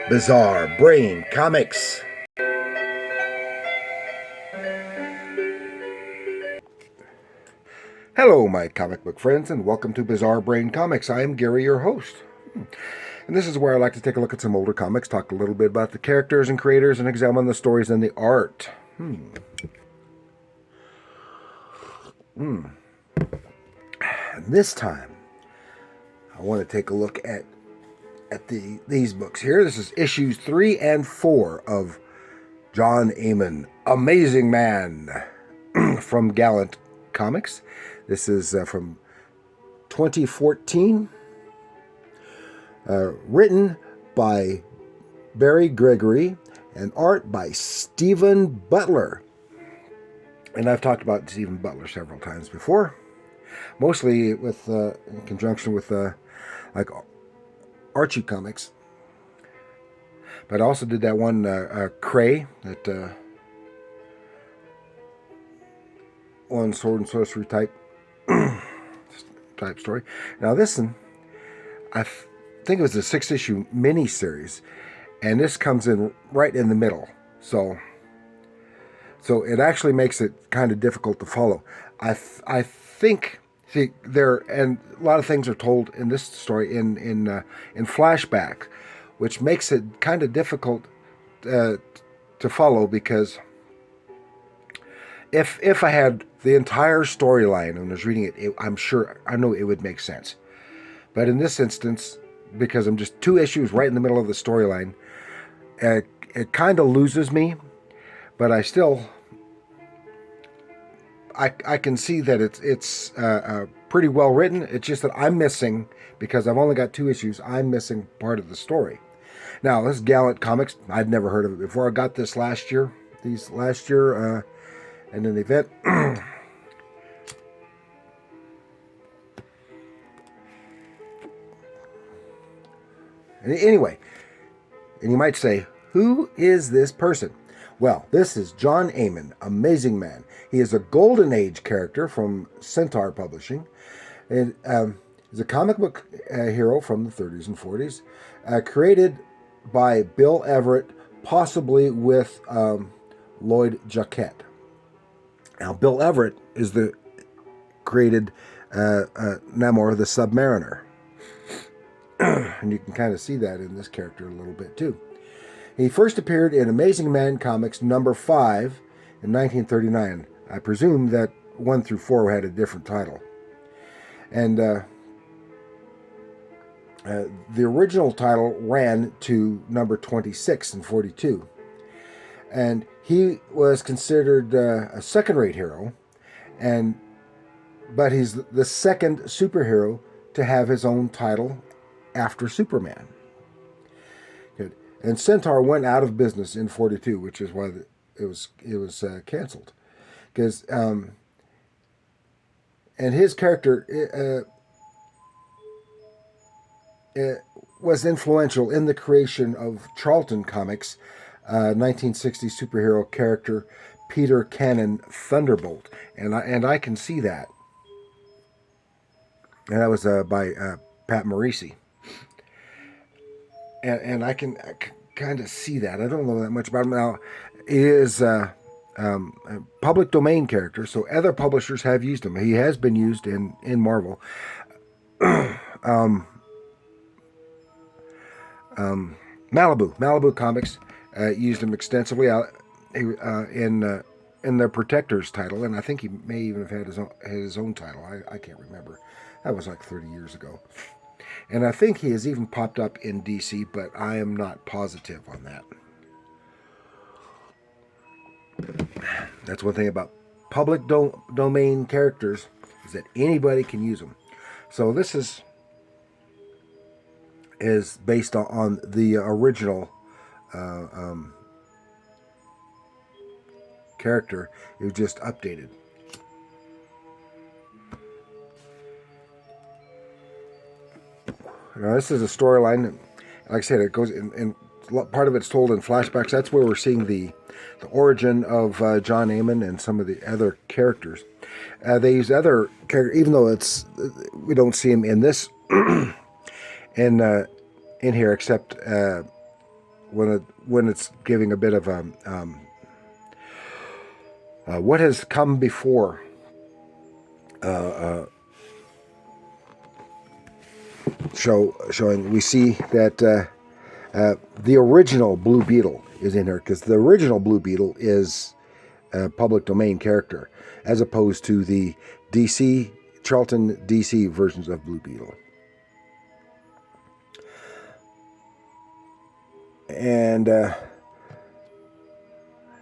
Bizarre Brain Comics. Hello, my comic book friends, and welcome to Bizarre Brain Comics. I am Gary, your host. And this is where I like to take a look at some older comics, talk a little bit about the characters and creators, and examine the stories and the art. And this time, I want to take a look at these books here. This is issues 3 and 4 of John Amon, Amazing Man, from Galant Comics. This is from 2014, written by Gregory and art by Stephen Butler. And I've talked about Stephen Butler several times before, mostly with in conjunction with like Archie comics. But I also did that one Cray, that one sword and sorcery type story. Now this one, I think it was a 6-issue mini-series, and this comes in right in the middle. So it actually makes it kind of difficult to follow. I think, see, there, and a lot of things are told in this story in flashback, which makes it kind of difficult to follow, because if I had the entire storyline and was reading it, I know it would make sense. But in this instance, because I'm just 2 issues right in the middle of the storyline, it kind of loses me. But I still, I can see that it's pretty well written. It's just that I'm missing, because I've only got 2 issues, I'm missing part of the story. Now, this is Galant Comics. I'd never heard of it before. I got this last year. In an event. Anyway, and you might say, who is this person? Well, this is John Amon, Amazing Man. He is a Golden Age character from Centaur Publishing. And he's a comic book hero from the 30s and 40s, created by Bill Everett, possibly with Lloyd Jacquet. Now, Bill Everett is the created Namor the Submariner. And you can kind of see that in this character a little bit too. He first appeared in Amazing Man Comics number 5 in 1939. I presume that 1 through 4 had a different title. And the original title ran to number 26 and 42. And he was considered a second-rate hero, but he's the second superhero to have his own title after Superman. Good. And Centaur went out of business in 42, which is why it was canceled. Because and his character was influential in the creation of Charlton Comics. 1960 superhero character Peter Cannon Thunderbolt, and I can see that, and that was by Pat Morisi, and I can kind of see that. I don't know that much about him now. He is a public domain character, so other publishers have used him. He has been used in Marvel. Malibu Comics used him extensively in their Protectors title, and I think he may even have had his own title. I can't remember. That was like 30 years ago. And I think he has even popped up in DC, but I am not positive on that. That's one thing about public domain characters, is that anybody can use them. So this is based on the original character. It was just updated. Now, this is a storyline. Like I said, it goes in part of it's told in flashbacks. That's where we're seeing the origin of John Amon and some of the other characters. They use other characters, even though we don't see him in this in here, except when it's giving a bit of what has come before. Showing we see that the original Blue Beetle is in here, because the original Blue Beetle is a public domain character, as opposed to the Charlton DC versions of Blue Beetle. And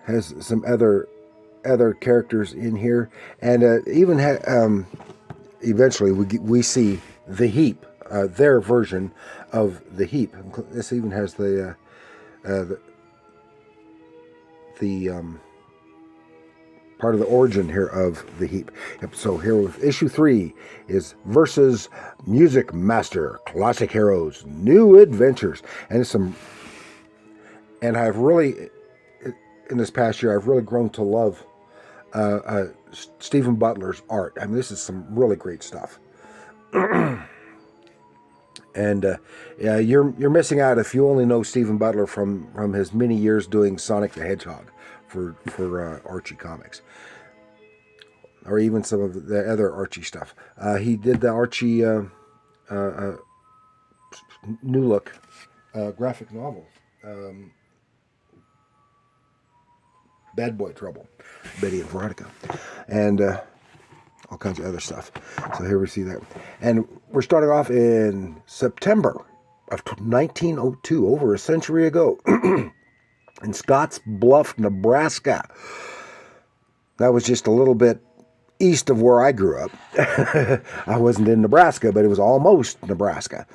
has some other characters in here, and even eventually we see the Heap, their version of the Heap. This even has the part of the origin here of the Heap. Yep, so here with issue 3 is Versus Music Master, Classic Heroes, New Adventures, and I've really, in this past year, I've really grown to love Stephen Butler's art. I mean, this is some really great stuff. And yeah, you're missing out if you only know Stephen Butler from his many years doing Sonic the Hedgehog for Archie Comics, or even some of the other Archie stuff. He did the Archie New Look graphic novel, Bad Boy Trouble, Betty and Veronica, and all kinds of other stuff. So here we see that. And we're starting off in September of 1902, over a century ago, in Scotts Bluff, Nebraska. That was just a little bit east of where I grew up. I wasn't in Nebraska, but it was almost Nebraska.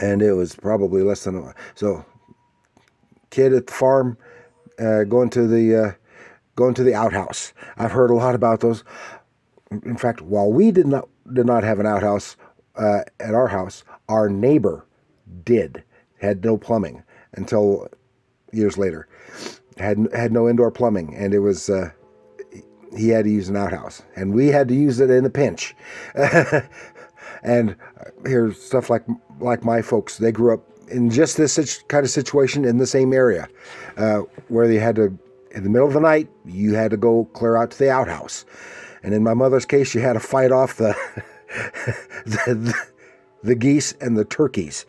And it was probably less than so. Kid at the farm, going to the outhouse. I've heard a lot about those. In fact, while we did not have an outhouse at our house, our neighbor had no plumbing until years later. Had no indoor plumbing, and it was he had to use an outhouse, and we had to use it in a pinch. And here's stuff like my folks. They grew up in just this kind of situation in the same area, where they had to, in the middle of the night, you had to go clear out to the outhouse. And in my mother's case, you had to fight off the geese and the turkeys,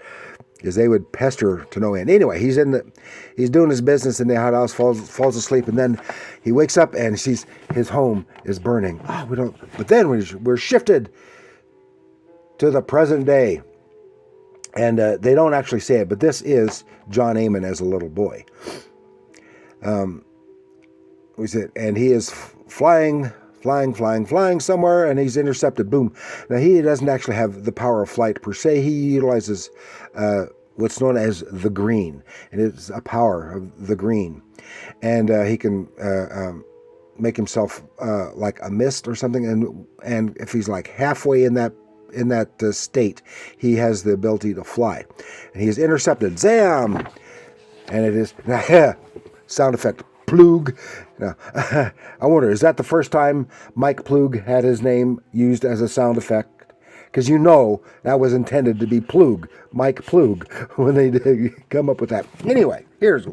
because they would pester to no end. Anyway, he's doing his business in the outhouse, falls asleep, and then he wakes up and sees his home is burning. But then we're shifted to the present day. And they don't actually say it, but this is John Amon as a little boy. We said, and he is flying somewhere, and he's intercepted. Boom. Now, he doesn't actually have the power of flight per se. He utilizes what's known as the green, and it's a power of the green. And he can make himself like a mist or something, and if he's like halfway in that state, he has the ability to fly. And he is intercepted. Zam! And it is sound effect, Plug. Now, I wonder, is that the first time Mike Plug had his name used as a sound effect? Because that was intended to be Plug, Mike Plug, when they did come up with that. Anyway, here's...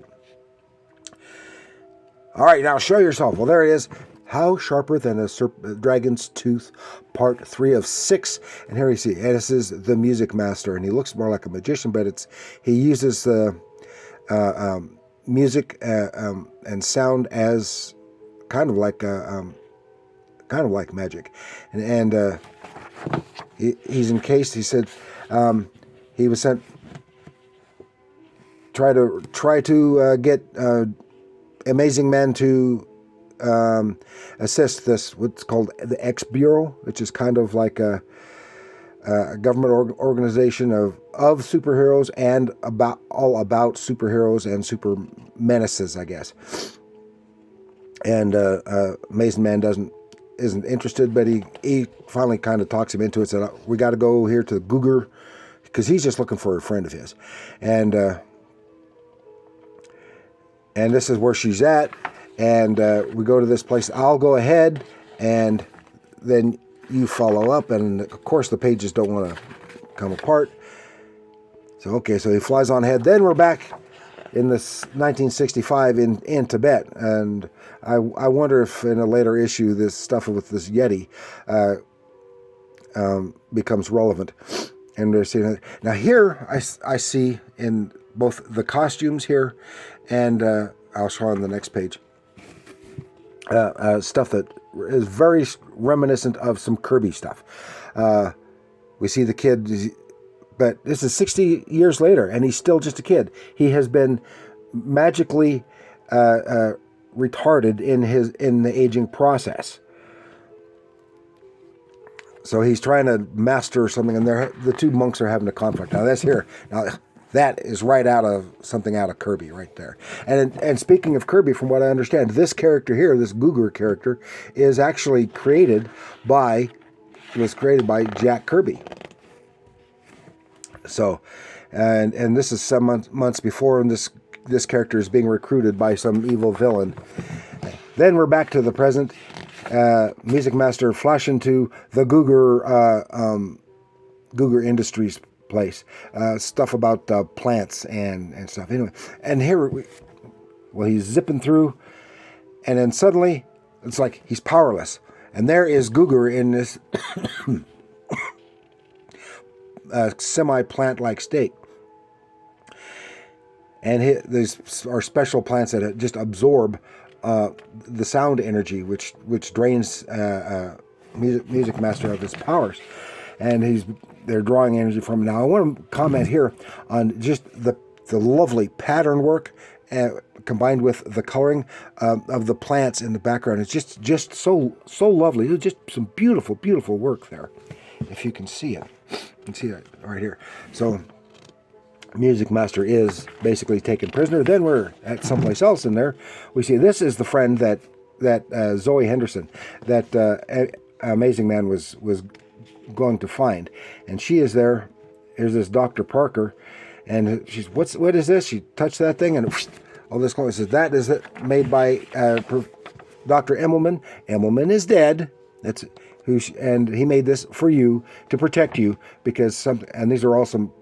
All right, now show yourself. Well, there it is. How Sharper Than a Dragon's Tooth, Part 3 of 6. And here you see, this is the Music Master, and he looks more like a magician, but he uses music and sound as kind of like magic. And he's encased. He said he was sent try to get Amazing Man to assist this, what's called the X Bureau, which is kind of like a government organization of superheroes and all about superheroes and super menaces, I guess. And Amazing Man isn't interested, but he finally kind of talks him into it. Said, we got to go here to the Googer, because he's just looking for a friend of his, and this is where she's at. And we go to this place. I'll go ahead, and then you follow up. And, of course, the pages don't want to come apart. So, okay, so he flies on ahead. Then we're back in this 1965 in Tibet. And I wonder if in a later issue this stuff with this Yeti becomes relevant. And they're seeing now here I see in both the costumes here and I'll show on the next page stuff that is very reminiscent of some Kirby stuff. We see the kid, but this is 60 years later and he's still just a kid. He has been magically retarded in the aging process. So he's trying to master something, and the two monks are having a conflict. Now that's here. Now that is right out of something out of Kirby, right there. And speaking of Kirby, from what I understand, this character here, this Gugur character, is actually created by Jack Kirby. So, and this is some months before, and this character is being recruited by some evil villain. Then we're back to the present. Music Master flash into the Gugur Industries place. Stuff about plants and stuff. Anyway, and here, he's zipping through, and then suddenly it's like he's powerless. And there is Gugur in this semi-plant-like state. And these are special plants that just absorb the sound energy, which drains Music Master of his powers, and they're drawing energy from him. Now, I want to comment here on just the lovely pattern work combined with the coloring of the plants in the background. It's just so lovely. It's just some beautiful work there. If you can see it, you can see it right here. So Music Master is basically taken prisoner. Then we're at someplace else in there. We see this is the friend that Zoe Henderson, that Amazing Man was going to find, and she is there. Here's this Dr. Parker, and she's what is this? She touched that thing, and all this clone says that is made by Dr. Emmelman. Emmelman is dead. That's and he made this for you to protect you because and these are all some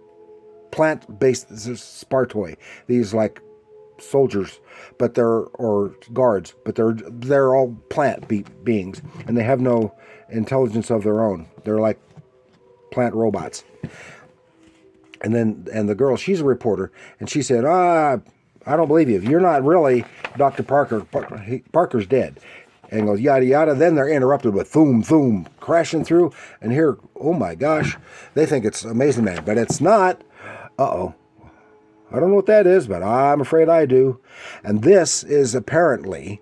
plant-based Spartoi. These like soldiers, or guards, but they're all plant beings, and they have no intelligence of their own. They're like plant robots. And the girl, she's a reporter, and she said, I don't believe you. You're not really Dr. Parker. Parker's dead. And goes, yada, yada. Then they're interrupted with thoom, crashing through. And here, oh my gosh, they think it's Amazing Man, but it's not. Uh-oh. I don't know what that is, but I'm afraid I do. And this is apparently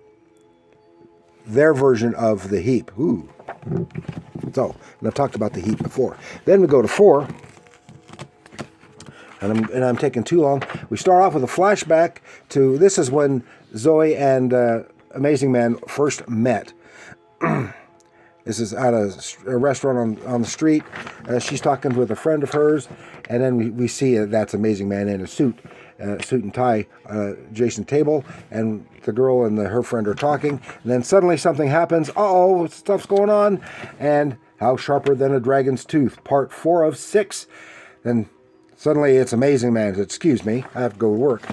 their version of the heap. Ooh. So, and I've talked about the heap before. Then we go to 4. And I'm taking too long. We start off with a flashback to, this is when Zoe and Amazing Man first met. This is at a restaurant on the street. She's talking with a friend of hers, and then we see that's Amazing Man in a suit and tie, adjacent table, and the girl and her friend are talking, and then suddenly something happens. Uh-oh, stuff's going on, and How Sharper Than a Dragon's Tooth, part 4 of 6. Then suddenly it's Amazing Man. Excuse me, I have to go to work.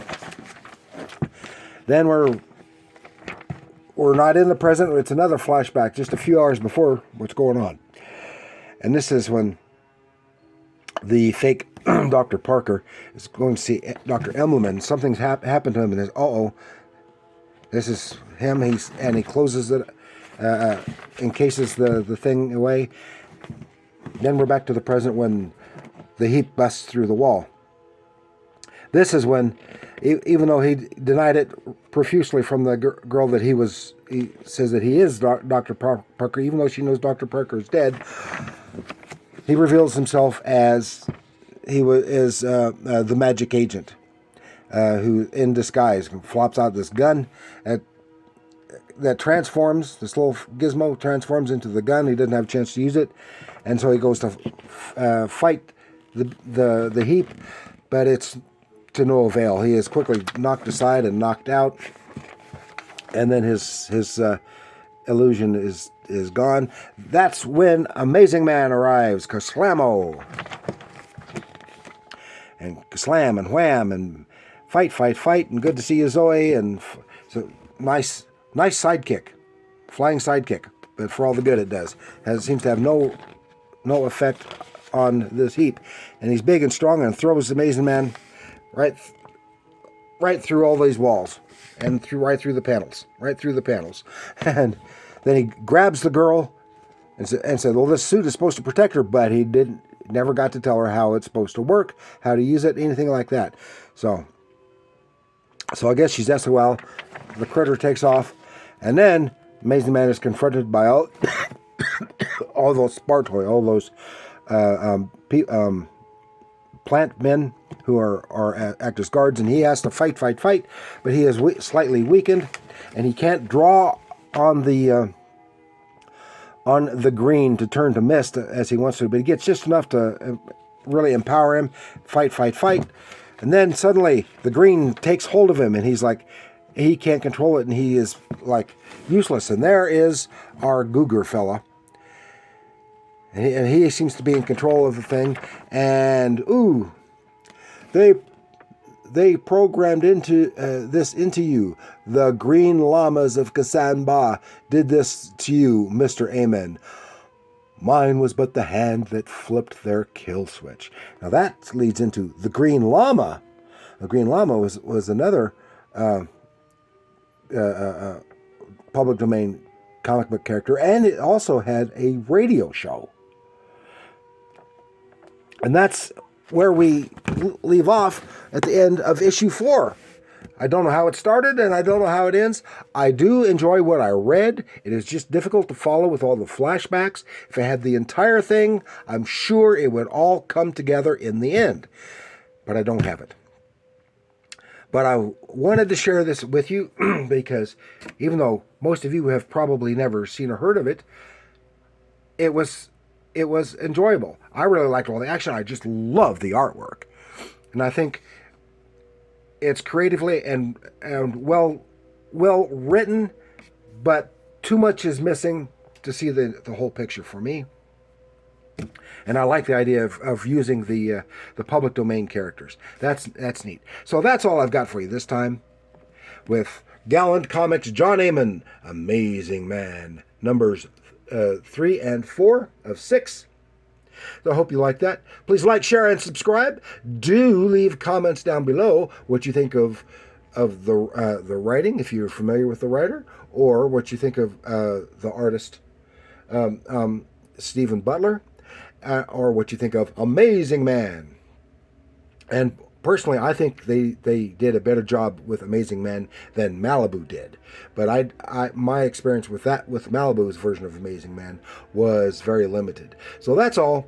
Then we're not in the present. It's another flashback just a few hours before what's going on. And this is when the fake Dr. Parker is going to see Dr. Emmelman. Something's happened to him, and this is him. He closes it, encases the thing away. Then we're back to the present when the heap busts through the wall. This is when, even though he denied it profusely from the girl that he says that he is Dr. Parker, even though she knows Dr. Parker is dead, he reveals himself as the magic agent, who in disguise flops out this gun that transforms, this little gizmo transforms into the gun. He doesn't have a chance to use it, and so he goes to fight the heap, but it's to no avail. He is quickly knocked aside and knocked out, and then his illusion is gone. That's when Amazing Man arrives. Kerslamo! and slam and wham and fight, fight, fight, and good to see you, Zoe. And so nice sidekick, flying sidekick, but for all the good it does. It seems to have no effect on this heap. And he's big and strong and throws Amazing Man right through all these walls and right through the panels. And then he grabs the girl and said, well, this suit is supposed to protect her, but he never got to tell her how it's supposed to work, how to use it, anything like that. So I guess she's SOL. The critter takes off, and then Amazing Man is confronted by all those Spartoi, all those plant men who are act as guards, and he has to fight, but he is slightly weakened, and he can't draw on the green to turn to mist as he wants to, but he gets just enough to really empower him. Fight, and then suddenly the green takes hold of him, and he's like, he can't control it, and he is like useless. And there is our Googer fella, and he seems to be in control of the thing. And they programmed into you. The green llamas of Kasanba did this to you, Mr. Amen. Mine was but the hand that flipped their kill switch. Now that leads into the Green Llama. The Green Llama was another public domain comic book character, and it also had a radio show. And that's where we leave off at the end of issue 4. I don't know how it started, and I don't know how it ends. I do enjoy what I read. It is just difficult to follow with all the flashbacks. If I had the entire thing, I'm sure it would all come together in the end. But I don't have it. But I wanted to share this with you because even though most of you have probably never seen or heard of it, it was enjoyable. I really liked all the action. I just love the artwork. And I think it's creatively and well written, but too much is missing to see the whole picture for me. And I like the idea of using the public domain characters. That's neat. So that's all I've got for you this time with Galant Comics, John Amen, Amazing Man, numbers 3 and 4 of 6. So I hope you like that. Please like, share, and subscribe. Do leave comments down below what you think of the writing, if you're familiar with the writer, or what you think of the artist Stephen Butler, or what you think of Amazing Man. And personally, I think they did a better job with Amazing Man than Malibu did. But my experience with Malibu's version of Amazing Man was very limited. So that's all.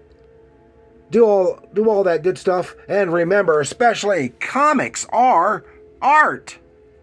Do all that good stuff, and remember, especially, comics are art.